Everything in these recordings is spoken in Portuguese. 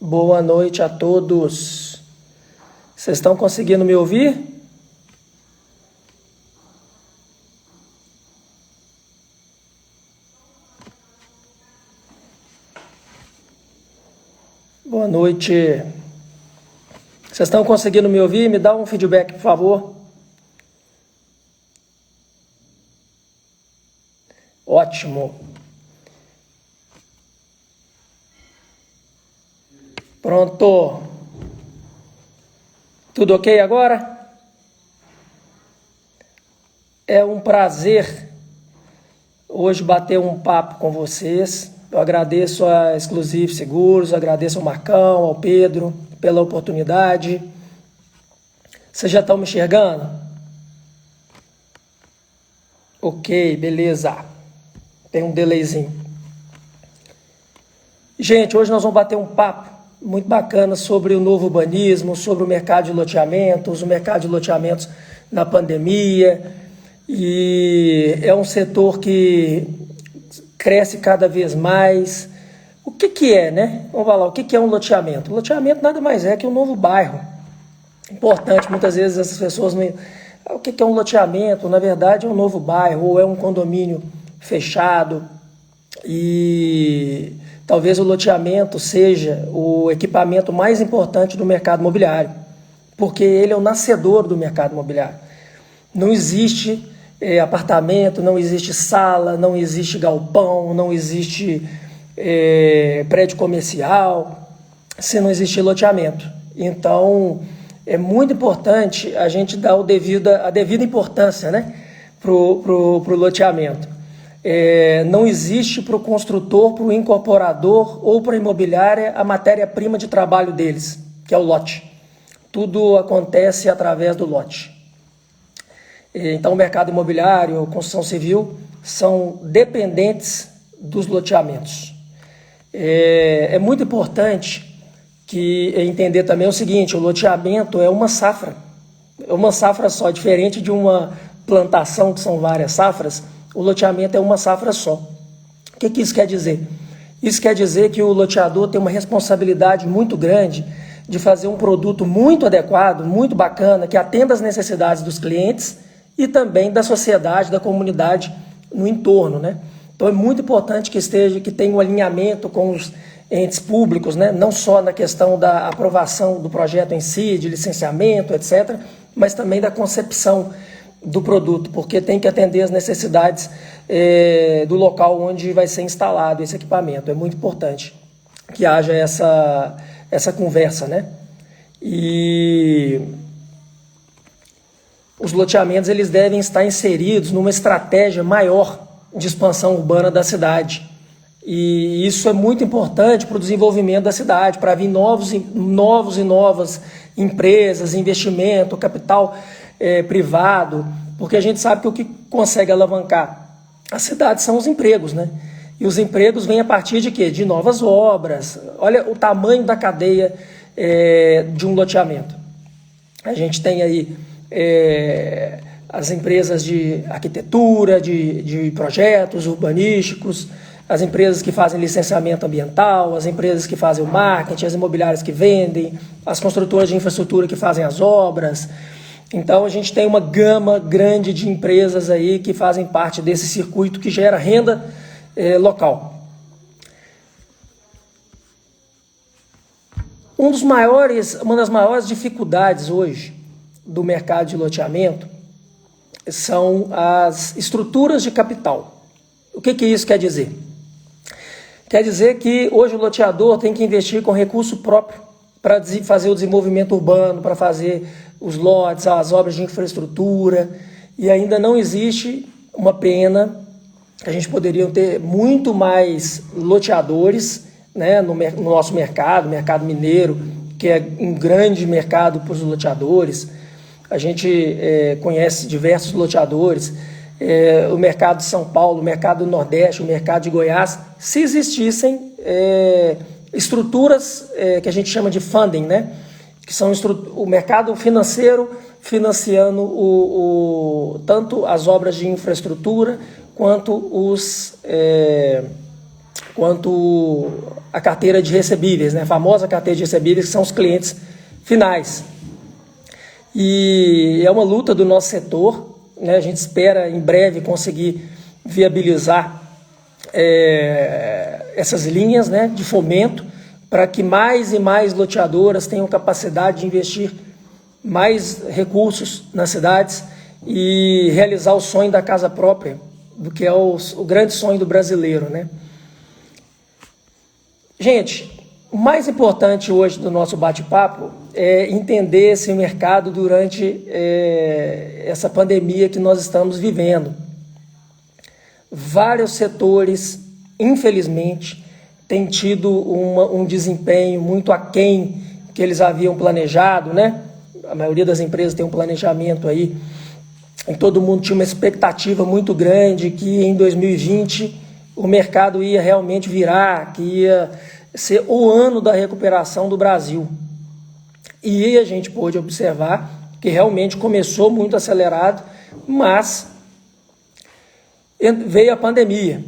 Boa noite a todos. Vocês estão conseguindo me ouvir? Boa noite. Vocês estão conseguindo me ouvir? Me dá um feedback, por favor. Ótimo. Pronto. Tudo ok agora? É um prazer hoje bater um papo com vocês. Eu agradeço a Exclusive Seguros, agradeço ao Marcão, ao Pedro pela oportunidade. Vocês já estão me enxergando? Ok, beleza. Tem um delayzinho. Gente, hoje nós vamos bater um papo muito bacana sobre o novo urbanismo, sobre o mercado de loteamentos, o mercado de loteamentos na pandemia. E é um setor que cresce cada vez mais. O que é, né? Vamos falar, o que é um loteamento? O loteamento nada mais é que um novo bairro. Importante, muitas vezes essas pessoas não... O que é um loteamento? Na verdade é um novo bairro, ou é um condomínio fechado. E talvez o loteamento seja o equipamento mais importante do mercado imobiliário, porque ele é o nascedor do mercado imobiliário. Não existe apartamento, não existe sala, não existe galpão, não existe prédio comercial, se não existe loteamento. Então, é muito importante a gente dar a devida importância, né, pro loteamento. Não existe para o construtor, para o incorporador ou para a imobiliária a matéria-prima de trabalho deles, que é o lote. Tudo acontece através do lote. Então, o mercado imobiliário, a construção civil, são dependentes dos loteamentos. É muito importante entender também o seguinte: o loteamento é uma safra só, diferente de uma plantação que são várias safras. O loteamento é uma safra só. O que isso quer dizer? Isso quer dizer que o loteador tem uma responsabilidade muito grande de fazer um produto muito adequado, muito bacana, que atenda às necessidades dos clientes e também da sociedade, da comunidade no entorno, né? Então é muito importante que tenha um alinhamento com os entes públicos, né? Não só na questão da aprovação do projeto em si, de licenciamento, etc., mas também da concepção do produto, porque tem que atender às necessidades do local onde vai ser instalado esse equipamento. É muito importante que haja essa conversa, né? E os loteamentos eles devem estar inseridos numa estratégia maior de expansão urbana da cidade. E isso é muito importante para o desenvolvimento da cidade, para vir novas empresas, investimento, capital privado, porque a gente sabe que o que consegue alavancar a cidade são os empregos, né? E os empregos vêm a partir de quê? De novas obras. Olha o tamanho da cadeia de um loteamento. A gente tem aí as empresas de arquitetura, de projetos urbanísticos, as empresas que fazem licenciamento ambiental, as empresas que fazem o marketing, as imobiliárias que vendem, as construtoras de infraestrutura que fazem as obras. Então a gente tem uma gama grande de empresas aí que fazem parte desse circuito que gera renda local. Uma das maiores dificuldades hoje do mercado de loteamento são as estruturas de capital. O que isso quer dizer? Quer dizer que hoje o loteador tem que investir com recurso próprio para fazer o desenvolvimento urbano, para fazer os lotes, as obras de infraestrutura, e ainda não existe uma pena que a gente poderia ter muito mais loteadores, né, no nosso mercado mineiro, que é um grande mercado para os loteadores. A gente conhece diversos loteadores, o mercado de São Paulo, o mercado do Nordeste, o mercado de Goiás. Se existissem estruturas que a gente chama de funding, né? Que são o mercado financeiro financiando tanto as obras de infraestrutura quanto quanto a carteira de recebíveis, né? A famosa carteira de recebíveis, que são os clientes finais. E é uma luta do nosso setor, né? A gente espera em breve conseguir viabilizar essas linhas, né, de fomento, para que mais e mais loteadoras tenham capacidade de investir mais recursos nas cidades e realizar o sonho da casa própria, do que é o grande sonho do brasileiro, né? Gente, o mais importante hoje do nosso bate-papo é entender esse mercado durante essa pandemia que nós estamos vivendo. Vários setores, infelizmente, têm tido um desempenho muito aquém que eles haviam planejado, né? A maioria das empresas tem um planejamento aí, e todo mundo tinha uma expectativa muito grande que em 2020 o mercado ia realmente virar, que ia ser o ano da recuperação do Brasil. E a gente pôde observar que realmente começou muito acelerado, mas veio a pandemia,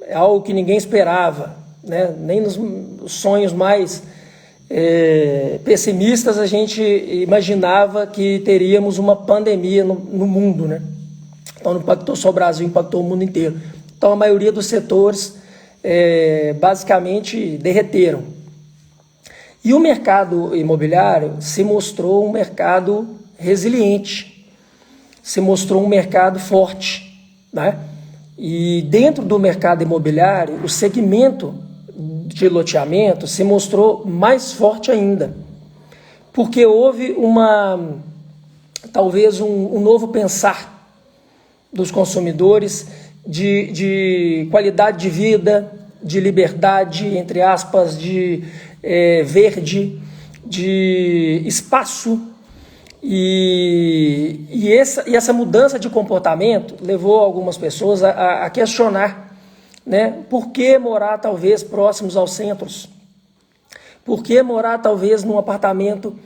é algo que ninguém esperava, né? Nem nos sonhos mais pessimistas a gente imaginava que teríamos uma pandemia no mundo, né? Então não impactou só o Brasil, impactou o mundo inteiro. Então a maioria dos setores basicamente derreteram. E o mercado imobiliário se mostrou um mercado resiliente, se mostrou um mercado forte, né? E dentro do mercado imobiliário, o segmento de loteamento se mostrou mais forte ainda, porque houve talvez um novo pensar dos consumidores de qualidade de vida, de liberdade, entre aspas, de verde, de espaço. E essa mudança de comportamento levou algumas pessoas a questionar, né? Por que morar talvez próximos aos centros? Por que morar talvez num apartamento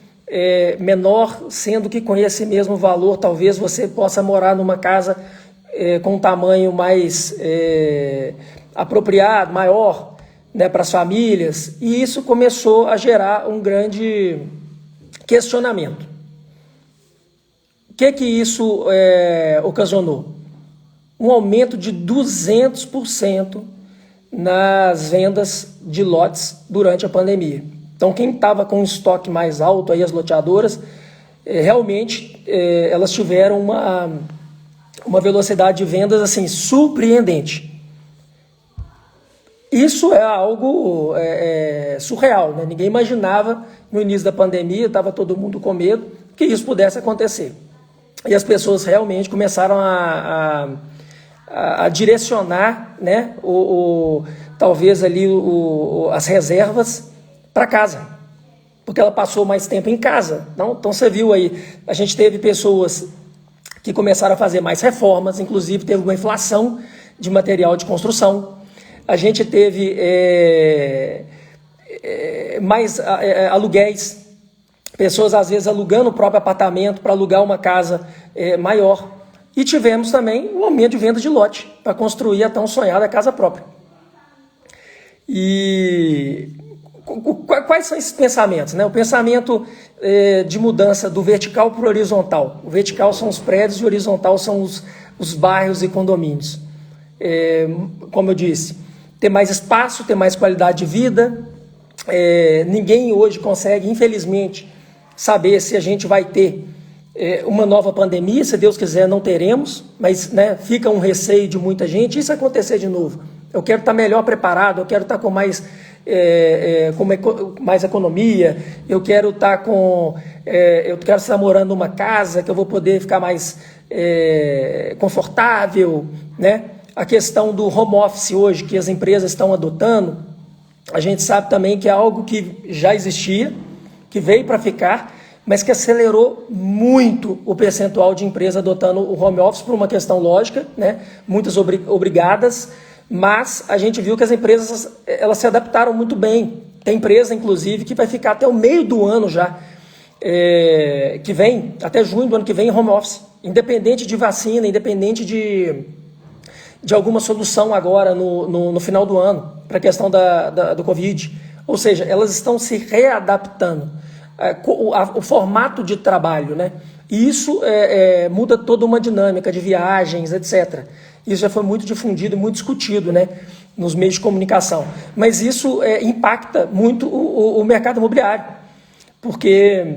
menor, sendo que com esse mesmo valor talvez você possa morar numa casa com um tamanho mais apropriado, maior, né, para as famílias? E isso começou a gerar um grande questionamento. O que isso ocasionou? Um aumento de 200% nas vendas de lotes durante a pandemia. Então, quem estava com um estoque mais alto, aí as loteadoras, realmente elas tiveram uma velocidade de vendas assim, surpreendente. Isso é algo surreal, né? Ninguém imaginava no início da pandemia, estava todo mundo com medo que isso pudesse acontecer. E as pessoas realmente começaram a direcionar, né, talvez ali as reservas para casa, porque ela passou mais tempo em casa. Então você viu aí, a gente teve pessoas que começaram a fazer mais reformas, inclusive teve uma inflação de material de construção. A gente teve mais aluguéis, pessoas às vezes alugando o próprio apartamento para alugar uma casa maior. E tivemos também um aumento de venda de lote para construir a tão sonhada casa própria. E quais são esses pensamentos, né? O pensamento de mudança do vertical para o horizontal. O vertical são os prédios e o horizontal são os bairros e condomínios. Como eu disse, ter mais espaço, ter mais qualidade de vida. Ninguém hoje consegue, infelizmente, saber se a gente vai ter uma nova pandemia. Se Deus quiser, não teremos, mas, né, fica um receio de muita gente. E se acontecer de novo? Eu quero estar melhor preparado, eu quero estar com mais economia, eu quero estar eu quero estar morando numa casa que eu vou poder ficar mais confortável, né? A questão do home office hoje, que as empresas estão adotando, a gente sabe também que é algo que já existia, que veio para ficar, mas que acelerou muito o percentual de empresas adotando o home office por uma questão lógica, né? Muitas obrigadas, mas a gente viu que as empresas elas se adaptaram muito bem. Tem empresa, inclusive, que vai ficar até o meio do ano já, que vem, até junho do ano que vem, em home office, independente de vacina, independente de de alguma solução agora no final do ano para a questão do Covid. Ou seja, elas estão se readaptando o formato de trabalho, né? E isso muda toda uma dinâmica de viagens, etc. Isso já foi muito difundido, muito discutido, né, nos meios de comunicação. Mas isso impacta muito o mercado imobiliário, porque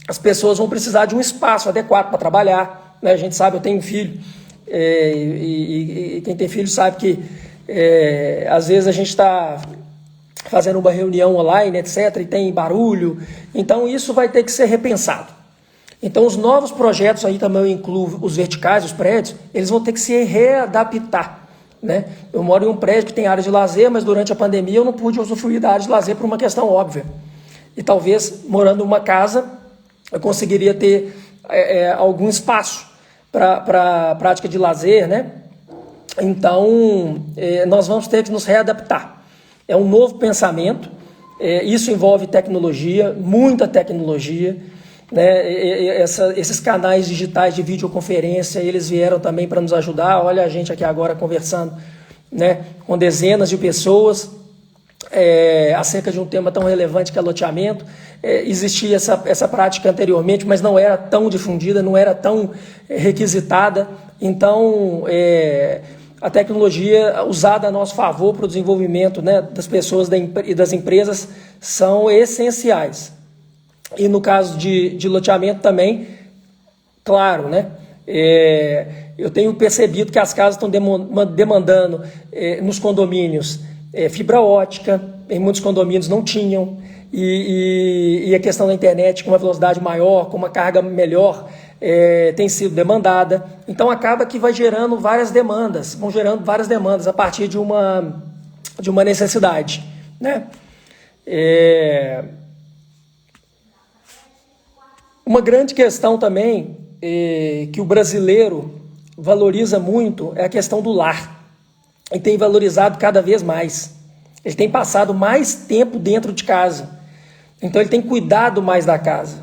as pessoas vão precisar de um espaço adequado para trabalhar, né? A gente sabe, eu tenho um filho, e quem tem filho sabe que às vezes a gente está fazendo uma reunião online, etc., e tem barulho. Então isso vai ter que ser repensado. Então os novos projetos, aí também eu incluo os verticais, os prédios, eles vão ter que se readaptar, né? Eu moro em um prédio que tem área de lazer, mas durante a pandemia eu não pude usufruir da área de lazer por uma questão óbvia. E talvez, morando em uma casa, eu conseguiria ter algum espaço para prática de lazer, né? Então, nós vamos ter que nos readaptar. É um novo pensamento, isso envolve tecnologia, muita tecnologia, né? Esses canais digitais de videoconferência, eles vieram também para nos ajudar. Olha a gente aqui agora conversando, né, com dezenas de pessoas acerca de um tema tão relevante que é loteamento. Existia essa prática anteriormente, mas não era tão difundida, não era tão requisitada. Então, a tecnologia usada a nosso favor para o desenvolvimento, né, das pessoas e das empresas são essenciais. E no caso de loteamento também, claro, né, eu tenho percebido que as casas estão demandando nos condomínios fibra ótica, em muitos condomínios não tinham, e a questão da internet com uma velocidade maior, com uma carga melhor, tem sido demandada. Então acaba que vai gerando várias demandas, a partir de uma necessidade, né? Uma grande questão também que o brasileiro valoriza muito é a questão do lar, e tem valorizado cada vez mais. Ele tem passado mais tempo dentro de casa, então ele tem cuidado mais da casa.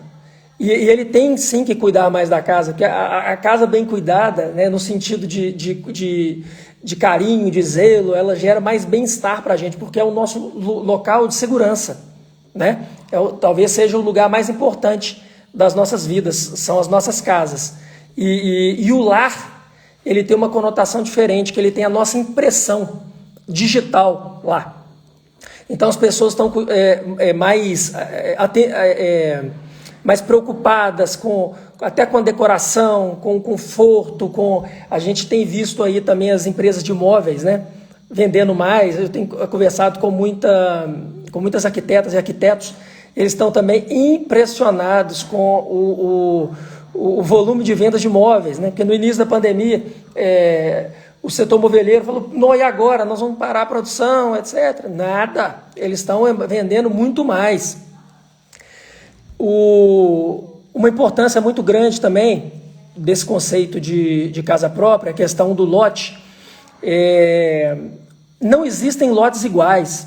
E ele tem sim que cuidar mais da casa, porque a casa bem cuidada, né, no sentido de carinho, de zelo, ela gera mais bem-estar para a gente, porque é o nosso local de segurança, né? Talvez seja o lugar mais importante das nossas vidas, são as nossas casas. E o lar, ele tem uma conotação diferente, que ele tem a nossa impressão digital lá. Então as pessoas estão mais preocupadas até com a decoração, com o conforto, a gente tem visto aí também as empresas de imóveis, né, vendendo mais. Eu tenho conversado com muitas arquitetas e arquitetos, eles estão também impressionados com o volume de vendas de imóveis, né? Porque no início da pandemia, o setor moveleiro falou, não, e agora? Nós vamos parar a produção, etc. Nada, eles estão vendendo muito mais. Uma importância muito grande também desse conceito de casa própria, a questão do lote. Não existem lotes iguais.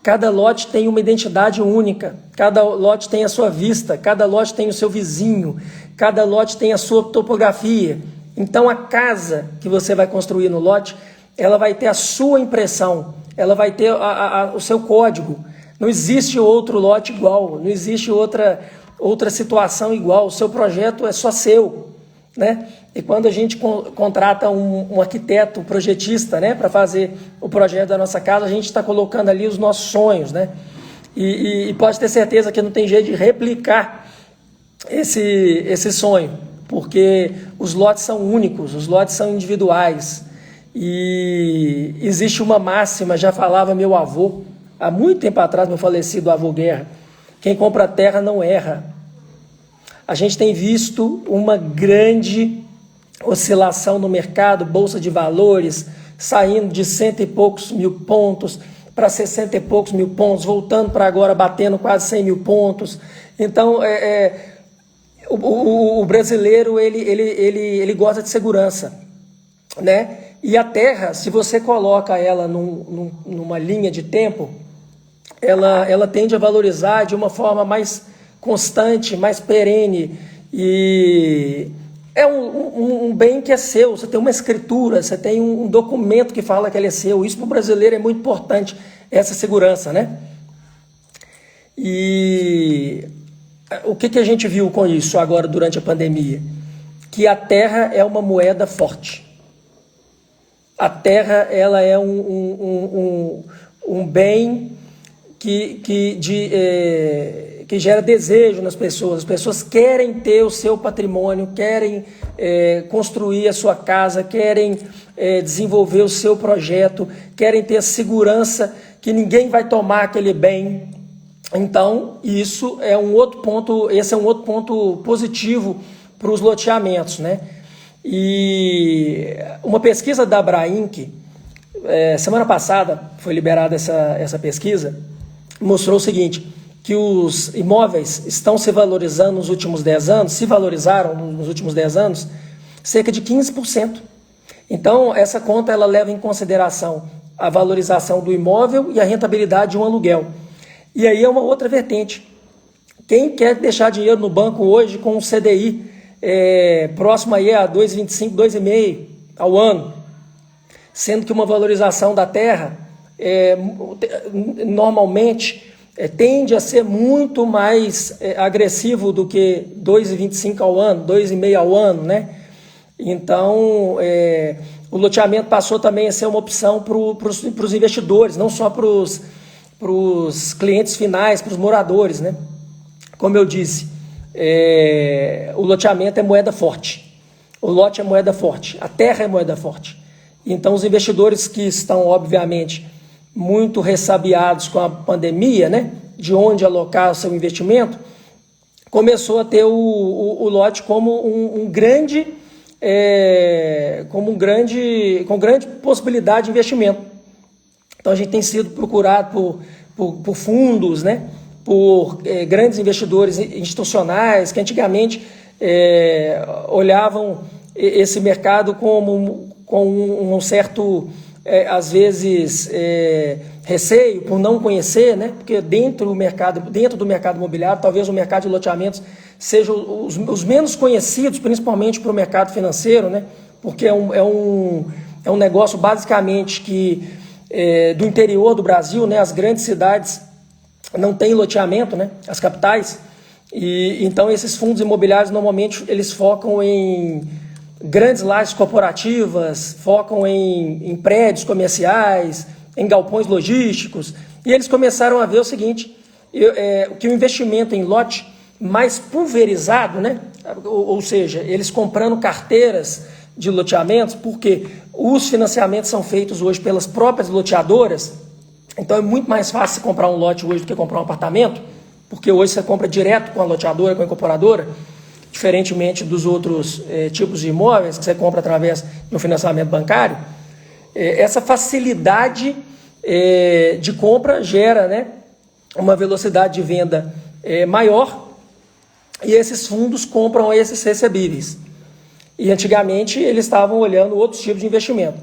Cada lote tem uma identidade única, cada lote tem a sua vista, cada lote tem o seu vizinho, cada lote tem a sua topografia. Então a casa que você vai construir no lote, ela vai ter a sua impressão, ela vai ter o seu código. Não existe outro lote igual, não existe outra situação igual, o seu projeto é só seu, né? E quando a gente contrata um arquiteto, um projetista, né, para fazer o projeto da nossa casa, a gente está colocando ali os nossos sonhos, né? E pode ter certeza que não tem jeito de replicar esse sonho, porque os lotes são únicos, os lotes são individuais. E existe uma máxima, já falava meu avô, há muito tempo atrás, meu falecido avô Guerra: quem compra terra não erra. A gente tem visto uma grande oscilação no mercado, bolsa de valores, saindo de 100 e poucos mil pontos para 60 e poucos mil pontos, voltando para agora batendo quase 100 mil pontos. Então, o brasileiro, ele gosta de segurança, né? E a terra, se você coloca ela numa linha de tempo, ela tende a valorizar de uma forma mais constante, mais perene, e é um bem que é seu, você tem uma escritura, você tem um documento que fala que ele é seu. Isso para o brasileiro é muito importante, essa segurança, né? E o que a gente viu com isso agora durante a pandemia? Que a terra é uma moeda forte. A terra, ela é um bem que gera desejo nas pessoas. As pessoas querem ter o seu patrimônio, querem construir a sua casa, querem desenvolver o seu projeto, querem ter a segurança que ninguém vai tomar aquele bem. Então, isso é um outro ponto, esse é um outro ponto positivo para os loteamentos, né? E uma pesquisa da Abrainc, semana passada foi liberada essa pesquisa, mostrou o seguinte, que os imóveis estão se valorizando nos últimos 10 anos, se valorizaram nos últimos 10 anos, cerca de 15%. Então, essa conta ela leva em consideração a valorização do imóvel e a rentabilidade de um aluguel. E aí é uma outra vertente. Quem quer deixar dinheiro no banco hoje com um CDI próximo aí a 2,25, 2,5 ao ano, sendo que uma valorização da terra normalmente tende a ser muito mais agressivo do que 2,25 ao ano, 2,5 ao ano, né? Então, o loteamento passou também a ser uma opção para os investidores, não só para os clientes finais, para os moradores, né? Como eu disse, o loteamento é moeda forte, o lote é moeda forte, a terra é moeda forte. Então, os investidores que estão, obviamente, muito ressabiados com a pandemia, né, de onde alocar o seu investimento, começou a ter o lote como com grande possibilidade de investimento. Então, a gente tem sido procurado por fundos, né, por grandes investidores institucionais que antigamente olhavam esse mercado com um certo, às vezes, receio por não conhecer, né? Porque dentro do mercado imobiliário, talvez o mercado de loteamentos seja os menos conhecidos, principalmente para o mercado financeiro, né? Porque é um negócio basicamente que do interior do Brasil, né? As grandes cidades não têm loteamento, né? As capitais. E então esses fundos imobiliários normalmente eles focam em grandes lajes corporativas, focam em prédios comerciais, em galpões logísticos, e eles começaram a ver o seguinte, que o investimento em lote mais pulverizado, né? Ou seja, eles comprando carteiras de loteamentos, porque os financiamentos são feitos hoje pelas próprias loteadoras, então é muito mais fácil comprar um lote hoje do que comprar um apartamento, porque hoje você compra direto com a loteadora, com a incorporadora, diferentemente dos outros tipos de imóveis que você compra através de um financiamento bancário. Essa facilidade de compra gera, né, uma velocidade de venda maior, e esses fundos compram esses recebíveis. E antigamente eles estavam olhando outros tipos de investimento.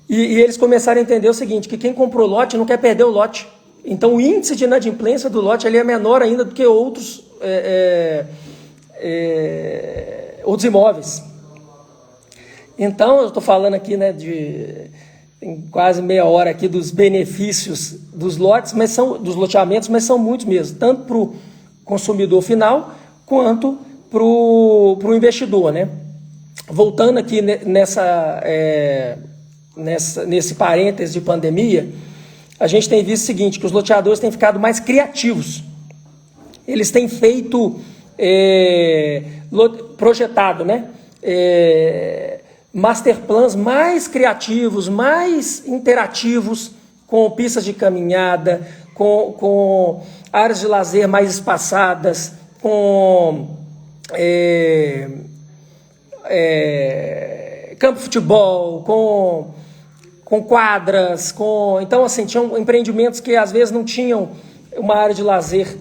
E eles começaram a entender o seguinte, que quem comprou lote não quer perder o lote. Então o índice de inadimplência do lote ele é menor ainda do que outros imóveis. Então, eu estou falando aqui, né, tem quase meia hora aqui dos benefícios dos lotes, dos loteamentos, mas são muitos mesmo, tanto para o consumidor final quanto para o investidor, né? Voltando aqui nesse parêntese de pandemia, a gente tem visto o seguinte, que os loteadores têm ficado mais criativos. Eles têm feito projetado, né? Master plans mais criativos, mais interativos, com pistas de caminhada, com áreas de lazer mais espaçadas, com campo de futebol, com quadras, então assim, tinham empreendimentos que às vezes não tinham uma área de lazer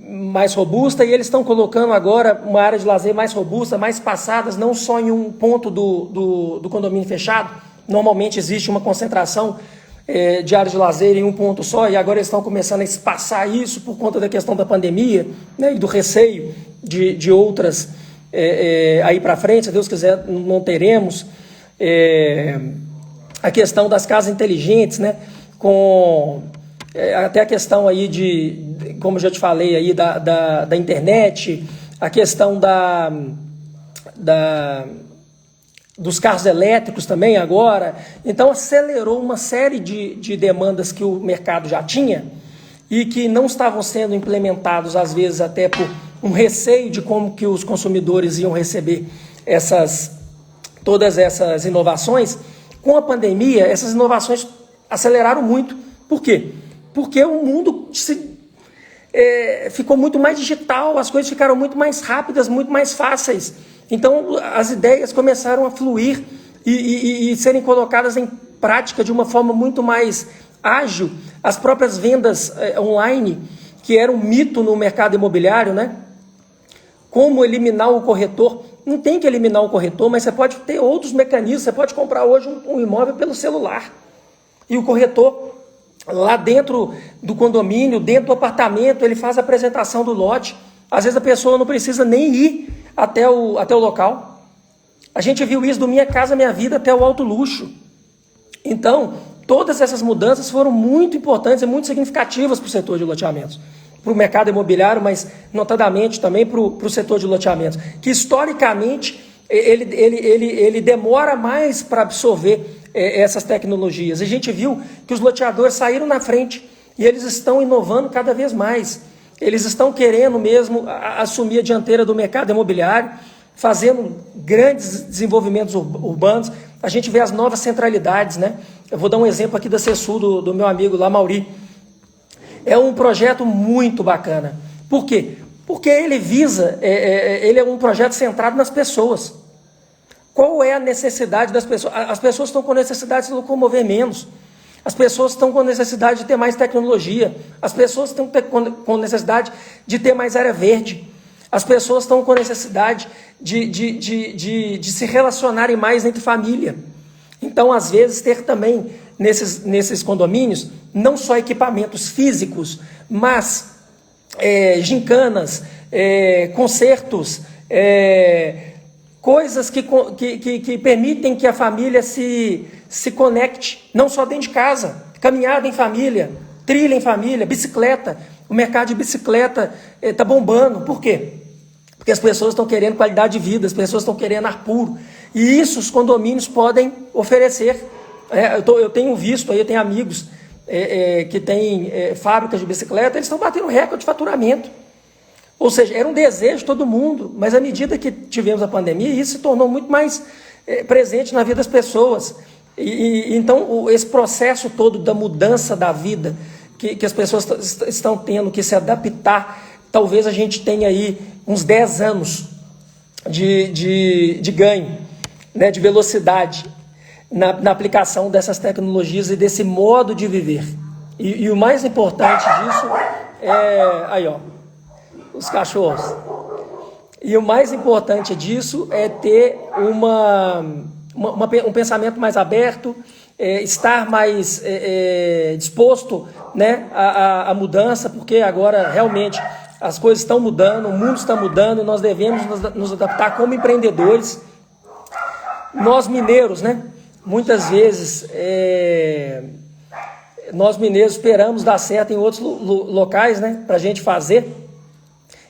mais robusta, e eles estão colocando agora uma área de lazer mais robusta, mais espaçadas, não só em um ponto do condomínio fechado. Normalmente existe uma concentração de áreas de lazer em um ponto só, e agora eles estão começando a espaçar isso por conta da questão da pandemia, né, e do receio de outras aí para frente, se Deus quiser, não teremos. A questão das casas inteligentes, né? Até a questão aí como eu já te falei, aí da internet, a questão dos carros elétricos também agora. Então acelerou uma série de demandas que o mercado já tinha e que não estavam sendo implementados, às vezes até por um receio de como que os consumidores iam receber todas essas inovações. Com a pandemia, essas inovações aceleraram muito. Por quê? Porque o mundo ficou muito mais digital, as coisas ficaram muito mais rápidas, muito mais fáceis. Então, as ideias começaram a fluir e serem colocadas em prática de uma forma muito mais ágil. As próprias vendas online, que era um mito no mercado imobiliário, né? Como eliminar o corretor? Não tem que eliminar o corretor, mas você pode ter outros mecanismos. Você pode comprar hoje um imóvel pelo celular. E o corretor, lá dentro do condomínio, dentro do apartamento, ele faz a apresentação do lote. Às vezes a pessoa não precisa nem ir até o local. A gente viu isso do Minha Casa Minha Vida até o Alto Luxo. Então, todas essas mudanças foram muito importantes e muito significativas para o setor de loteamentos, para o mercado imobiliário, mas notadamente também para o setor de loteamentos, que historicamente ele demora mais para absorver essas tecnologias. E a gente viu que os loteadores saíram na frente e eles estão inovando cada vez mais. Eles estão querendo mesmo assumir a dianteira do mercado imobiliário, fazendo grandes desenvolvimentos urbanos. A gente vê as novas centralidades, né? Eu vou dar um exemplo aqui da CESUL, do meu amigo lá, Mauri. É um projeto muito bacana. Por quê? Porque ele ele é um projeto centrado nas pessoas. Qual é a necessidade das pessoas? As pessoas estão com necessidade de se locomover menos. As pessoas estão com necessidade de ter mais tecnologia. As pessoas estão com necessidade de ter mais área verde. As pessoas estão com necessidade de se relacionarem mais entre família. Então, às vezes, ter também nesses condomínios, não só equipamentos físicos, mas gincanas, concertos, coisas que permitem que a família se conecte, não só dentro de casa, caminhada em família, trilha em família, bicicleta. O mercado de bicicleta está bombando. Por quê? Porque as pessoas estão querendo qualidade de vida, as pessoas estão querendo ar puro. E isso os condomínios podem oferecer. Eu tenho visto, eu tenho amigos que têm fábricas de bicicleta, eles estão batendo recorde de faturamento. Ou seja, era um desejo de todo mundo, mas à medida que tivemos a pandemia, isso se tornou muito mais presente na vida das pessoas. Então, esse processo todo da mudança da vida, que as pessoas estão tendo que se adaptar, talvez a gente tenha aí uns 10 anos de ganho, né, de velocidade na aplicação dessas tecnologias e desse modo de viver. E o mais importante disso aí, ó, os cachorros. E o mais importante disso é ter um pensamento mais aberto, estar mais disposto, né, à mudança, porque agora realmente as coisas estão mudando, o mundo está mudando e nós devemos nos adaptar como empreendedores. Nós mineiros, né, muitas vezes nós mineiros esperamos dar certo em outros locais, né, para a gente fazer.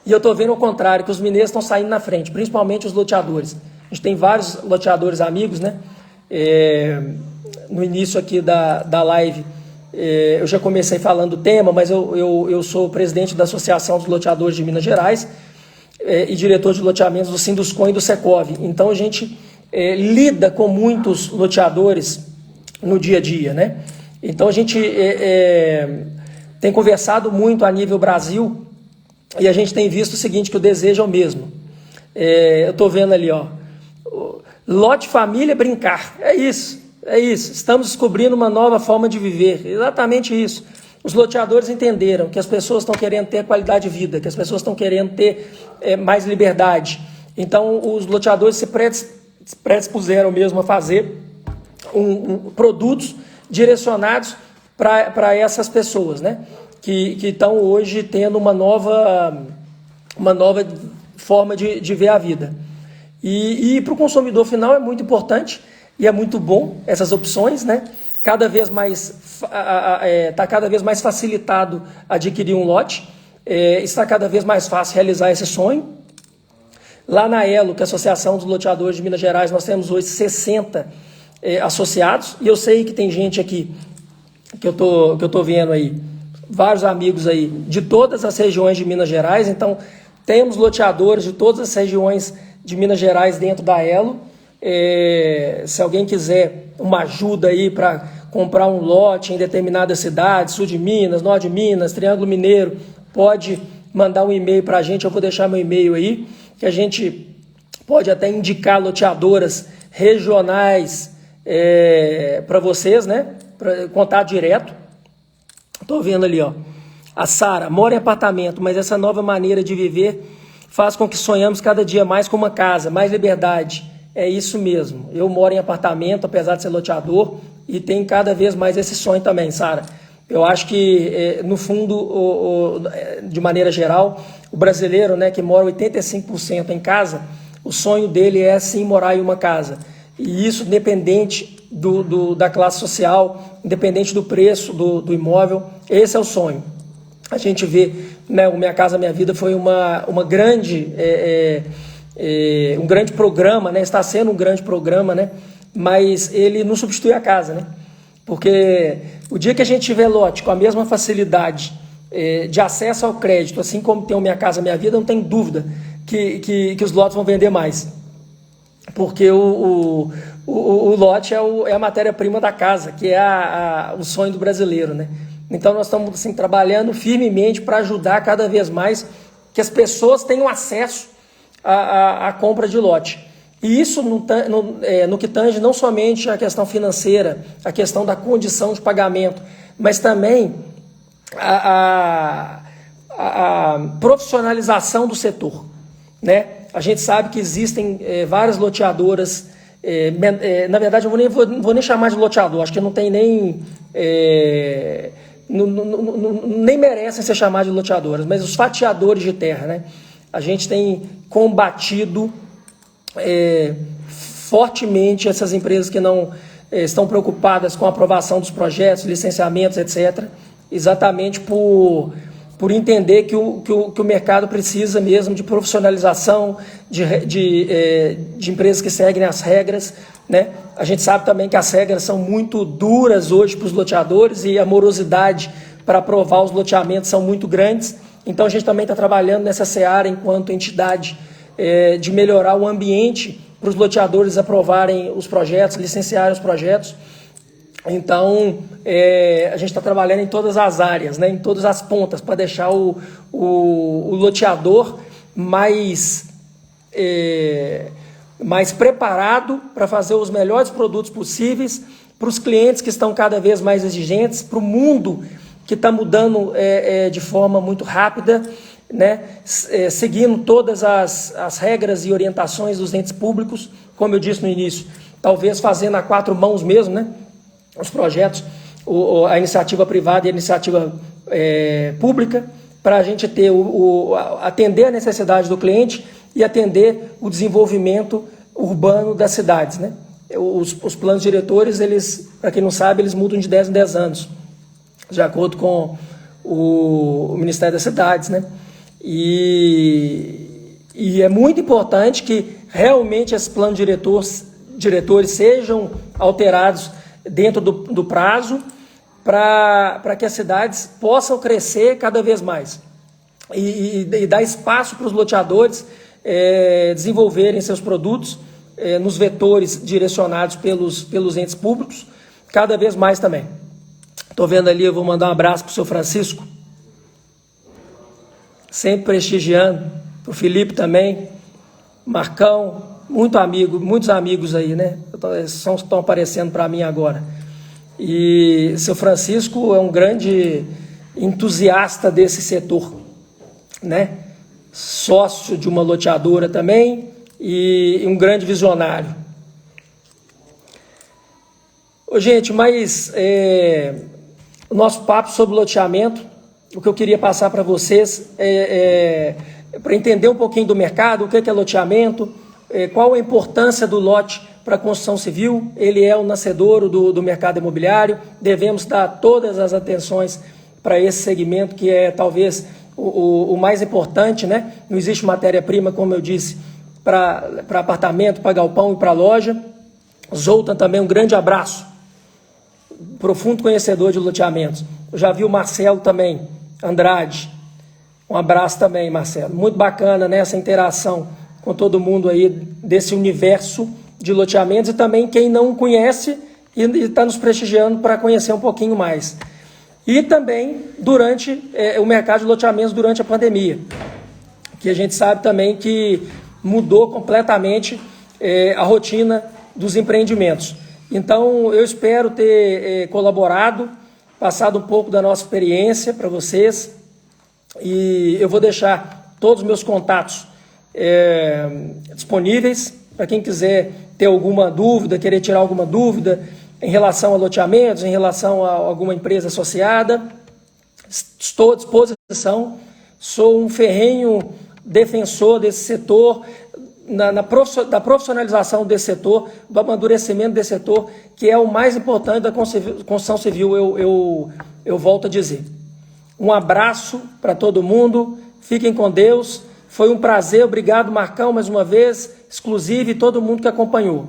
E eu estou vendo o contrário, que os mineiros estão saindo na frente, principalmente os loteadores. A gente tem vários loteadores amigos, né? No início aqui da live, eu já comecei falando do tema, mas eu sou presidente da Associação dos Loteadores de Minas Gerais e diretor de loteamentos do Sinduscom e do Secov. Então a gente lida com muitos loteadores no dia a dia, né? Então a gente tem conversado muito a nível Brasil. E a gente tem visto o seguinte, que o desejo é o mesmo. Eu estou vendo ali, ó, lote família brincar. É isso. Estamos descobrindo uma nova forma de viver. Exatamente isso. Os loteadores entenderam que as pessoas estão querendo ter qualidade de vida, que as pessoas estão querendo ter mais liberdade. Então, os loteadores se predispuseram mesmo a fazer produtos direcionados para essas pessoas, né? Que estão hoje tendo uma nova forma de ver a vida. E para o consumidor final é muito importante e é muito bom essas opções, né? Cada vez mais está cada vez mais facilitado adquirir um lote, está cada vez mais fácil realizar esse sonho. Lá na Elo, que é a Associação dos Loteadores de Minas Gerais, nós temos hoje 60 associados, e eu sei que tem gente aqui que eu tô vendo aí, vários amigos aí de todas as regiões de Minas Gerais. Então temos loteadores de todas as regiões de Minas Gerais dentro da Elo. Se alguém quiser uma ajuda aí para comprar um lote em determinadas cidades, sul de Minas, norte de Minas, Triângulo Mineiro, pode mandar um e-mail para a gente. Eu vou deixar meu e-mail aí, que a gente pode até indicar loteadoras regionais para vocês, né? Para contato direto. Estou vendo ali, ó. A Sara mora em apartamento, mas essa nova maneira de viver faz com que sonhamos cada dia mais com uma casa, mais liberdade. É isso mesmo. Eu moro em apartamento, apesar de ser loteador, e tenho cada vez mais esse sonho também, Sara. Eu acho que, no fundo, de maneira geral, o brasileiro, né, que mora 85% em casa, o sonho dele é sim morar em uma casa. E isso independente da classe social, independente do preço do imóvel, esse é o sonho. A gente vê, né, o Minha Casa Minha Vida foi um grande programa, né, está sendo um grande programa, né, mas ele não substitui a casa, né, porque o dia que a gente tiver lote com a mesma facilidade de acesso ao crédito, assim como tem o Minha Casa Minha Vida, não tem dúvida que os lotes vão vender mais. Porque o lote é a matéria-prima da casa, que é o sonho do brasileiro, né? Então nós estamos assim, trabalhando firmemente para ajudar cada vez mais que as pessoas tenham acesso à compra de lote. E isso no que tange não somente a questão financeira, a questão da condição de pagamento, mas também a profissionalização do setor, né? A gente sabe que existem várias loteadoras, na verdade eu não vou nem chamar de loteador, acho que não tem nem merecem ser chamados de loteadoras, mas os fatiadores de terra, né? A gente tem combatido fortemente essas empresas que não estão preocupadas com a aprovação dos projetos, licenciamentos, etc., exatamente por entender que o mercado precisa mesmo de profissionalização, de empresas que seguem as regras, né? A gente sabe também que as regras são muito duras hoje para os loteadores e a morosidade para aprovar os loteamentos são muito grandes. Então a gente também está trabalhando nessa seara enquanto entidade de melhorar o ambiente para os loteadores aprovarem os projetos, licenciarem os projetos. Então, a gente está trabalhando em todas as áreas, né, em todas as pontas, para deixar o loteador mais preparado para fazer os melhores produtos possíveis para os clientes que estão cada vez mais exigentes, para o mundo que está mudando de forma muito rápida, né, seguindo todas as regras e orientações dos entes públicos, como eu disse no início, talvez fazendo a 4 mãos mesmo, né? Os projetos, a iniciativa privada e a iniciativa pública, para a gente ter atender a necessidade do cliente e atender o desenvolvimento urbano das cidades, né? Os planos diretores, eles, para quem não sabe, eles mudam de 10 em 10 anos, de acordo com o Ministério das Cidades, né? E é muito importante que realmente esses planos diretores sejam alterados dentro do prazo, para que as cidades possam crescer cada vez mais e dar espaço para os loteadores desenvolverem seus produtos nos vetores direcionados pelos entes públicos, cada vez mais também. Estou vendo ali, eu vou mandar um abraço para o seu Francisco, sempre prestigiando, para o Felipe também, Marcão, muitos amigos aí, né? Estão aparecendo para mim agora. E seu Francisco é um grande entusiasta desse setor, né? Sócio de uma loteadora também e um grande visionário. Gente, mas o nosso papo sobre loteamento, o que eu queria passar para vocês para entender um pouquinho do mercado, o que é loteamento, qual a importância do lote para a construção civil. Ele é o nascedouro do mercado imobiliário, devemos dar todas as atenções para esse segmento, que é talvez o mais importante, né? Não existe matéria-prima, como eu disse, para apartamento, para galpão e para loja. Zoltan também, um grande abraço, profundo conhecedor de loteamentos. Eu já vi o Marcelo também, Andrade, um abraço também, Marcelo. Muito bacana, né, essa interação com todo mundo aí desse universo de loteamentos, e também quem não conhece e está nos prestigiando para conhecer um pouquinho mais. E também durante o mercado de loteamentos durante a pandemia, que a gente sabe também que mudou completamente a rotina dos empreendimentos. Então, eu espero ter colaborado, passado um pouco da nossa experiência para vocês, e eu vou deixar todos os meus contatos disponíveis para quem quiser ter alguma dúvida, querer tirar alguma dúvida em relação a loteamentos, em relação a alguma empresa associada. Estou à disposição, sou um ferrenho defensor desse setor, da profissionalização desse setor, do amadurecimento desse setor, que é o mais importante da construção civil, eu volto a dizer. Um abraço para todo mundo, fiquem com Deus, foi um prazer, obrigado Marcão mais uma vez, exclusivo, e todo mundo que acompanhou.